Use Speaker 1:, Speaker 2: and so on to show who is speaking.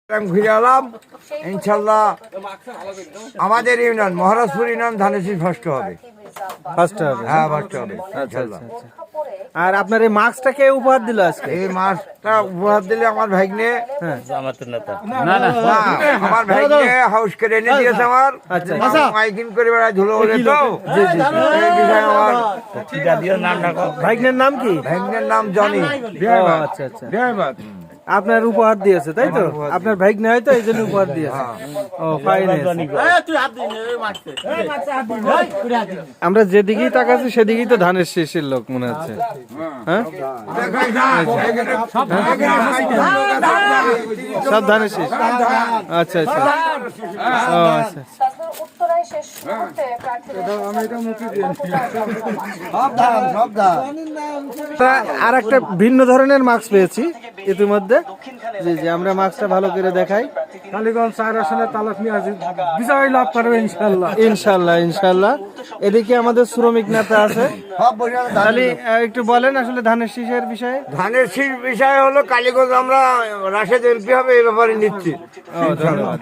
Speaker 1: ঘুরে এলাম ইনশাল্লাহ আমাদের ইউনিয়ন মহারাজপুর ইউনিয়ন ধানেশীষ ফার্স্ট হবে। হ্যাঁ, ফার্স্ট হবে।
Speaker 2: আচ্ছা। আর আপনার এই মাস্কটা কে উপহার দিল আজকে?
Speaker 1: এই মাছটা উপহার দিলে আমার ভাগ্নে, আমার ভাগ্নে হাউস করে এনে দিয়েছে আমার।
Speaker 2: আচ্ছা।
Speaker 1: মাইকিং করে বেড়ায় ধুলো বলে তো এই বিষয়ে আমার
Speaker 2: ভাগ্নের নাম কি?
Speaker 1: ভাগ্নের নাম জনি।
Speaker 2: আচ্ছা। আপনার উপহার দিয়েছে তাই তো? আপনার ভাগ্নে হয়তো এই জন্য উপহার দিয়েছে। ও ফাইন। আমরা যেদিকেই তাকাচ্ছি সেদিকেই তো ধানের শীষের লোক মনে হচ্ছে। হ্যাঁ, সব ধানের শীষ। আচ্ছা। ও আচ্ছা। আর একটা ভিন্ন ধরনের মাস্ক পেয়েছি ইতিমধ্যে। জি আমরা মাস্কটা ভালো করে দেখাই।
Speaker 3: কালীগঞ্জ 4 আসনে তালুক মিয়াজি বিজয় লাভ করবে
Speaker 2: ইনশাল্লাহ। এদিকে আমাদের শ্রমিক নেতা আছে, তাহলে একটু বলেন আসলে ধানের শীষের বিষয়ে।
Speaker 1: ধানের শীষ বিষয় হলো কালীগঞ্জ আমরা রাশেদ এমপি হবে এই ব্যাপারে নিচ্ছি।
Speaker 2: ধন্যবাদ।